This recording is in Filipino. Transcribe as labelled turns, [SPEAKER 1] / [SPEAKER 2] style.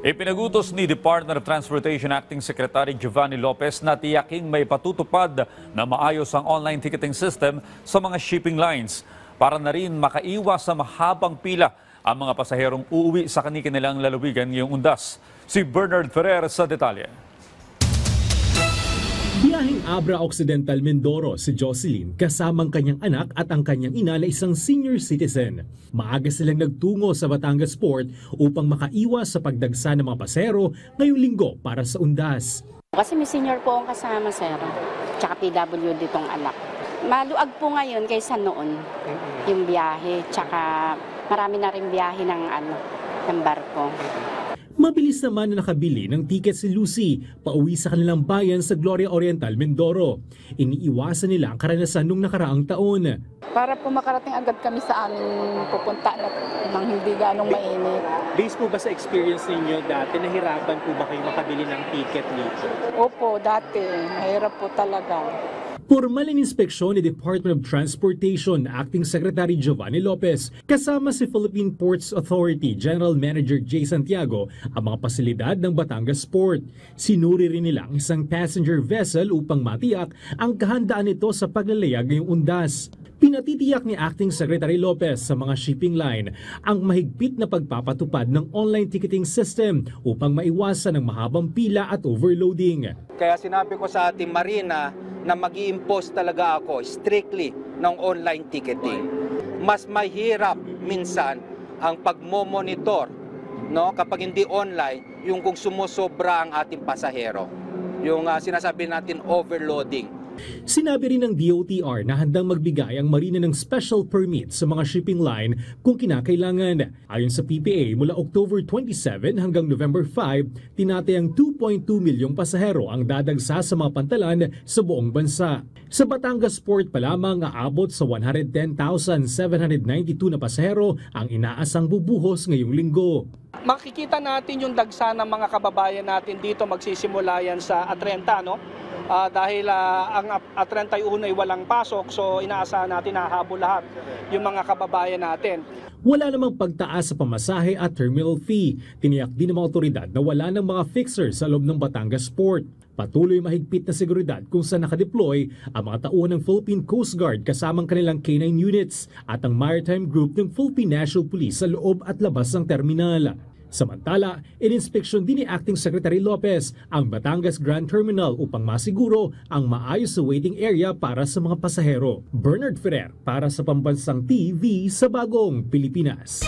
[SPEAKER 1] Ipinagutos ni Department of Transportation Acting Secretary Giovanni Lopez na tiyaking may patutupad na maayos ang online ticketing system sa mga shipping lines para na rin makaiwas sa mahabang pila ang mga pasaherong uuwi sa kanilang lalawigan ngayong undas. Si Bernard Ferrer sa detalye.
[SPEAKER 2] Biyaheng Abra Occidental Mindoro si Jocelyn kasamang kanyang anak at ang kanyang ina na isang senior citizen. Maaga silang nagtungo sa Batangas Port upang makaiwas sa pagdagsa ng mga pasero ngayong linggo para sa undas.
[SPEAKER 3] Kasi may senior po ang kasama, sir. Tsaka PWD tong anak. Maluag po ngayon kaysa noon yung biyahe. Tsaka marami na rin biyahe ng barko.
[SPEAKER 2] Mabilis naman na nakabili ng tiket si Lucy pauwi sa kanilang bayan sa Gloria Oriental, Mindoro. Iniiwasan nila ang karanasan nung nakaraang taon.
[SPEAKER 4] Para po makarating agad kami sa aming pupunta nang hindi ganong mainit.
[SPEAKER 5] Based po ba sa experience ninyo dati, nahirapan po ba kayo makabili ng ticket dito?
[SPEAKER 4] Opo, dati. Mahirap po talaga.
[SPEAKER 2] Formal inspeksyon ni Department of Transportation Acting Secretary Giovanni Lopez kasama si Philippine Ports Authority General Manager Jay Santiago ang mga pasilidad ng Batangas Port. Sinuri rin nila ang isang passenger vessel upang matiyak ang kahandaan nito sa paglalayag ngayong undas. Pinatitiyak ni Acting Secretary Lopez sa mga shipping line ang mahigpit na pagpapatupad ng online ticketing system upang maiwasan ang mahabang pila at overloading.
[SPEAKER 6] Kaya sinabi ko sa ating Marina na mag-i-impose talaga ako strictly ng online ticketing. Mas mahirap minsan ang pagmomonitor, no, kapag hindi online, yung kung sumusobra ang ating pasahero. Yung sinasabi natin overloading.
[SPEAKER 2] Sinabi rin ng DOTR na handang magbigay ang marina ng special permit sa mga shipping line kung kinakailangan. Ayon sa PPA, mula October 27 hanggang November 5, tinatayang 2.2 milyong pasahero ang dadagsa sa mga pantalan sa buong bansa. Sa Batangas Port pa lamang aabot sa 110,792 na pasahero ang inaasang bubuhos ngayong linggo.
[SPEAKER 5] Makikita natin yung dagsa ng mga kababayan natin dito, magsisimula yan sa Atrenta, no? Dahil ang Atrenta yung unay walang pasok, so inaasahan natin hahabol lahat yung mga kababayan natin.
[SPEAKER 2] Wala namang pagtaas sa pamasahe at terminal fee. Tiniyak din ng mga otoridad na wala ng mga fixers sa loob ng Batangas Port. Patuloy mahigpit na seguridad kung saan nakadeploy ang mga tauhan ng Philippine Coast Guard kasamang kanilang K9 units at ang maritime group ng Philippine National Police sa loob at labas ng terminal. Samantala, ininspeksyon din ni Acting Secretary Lopez ang Batangas Grand Terminal upang masiguro ang maayos na waiting area para sa mga pasahero. Bernard Ferrer para sa Pambansang TV sa Bagong Pilipinas.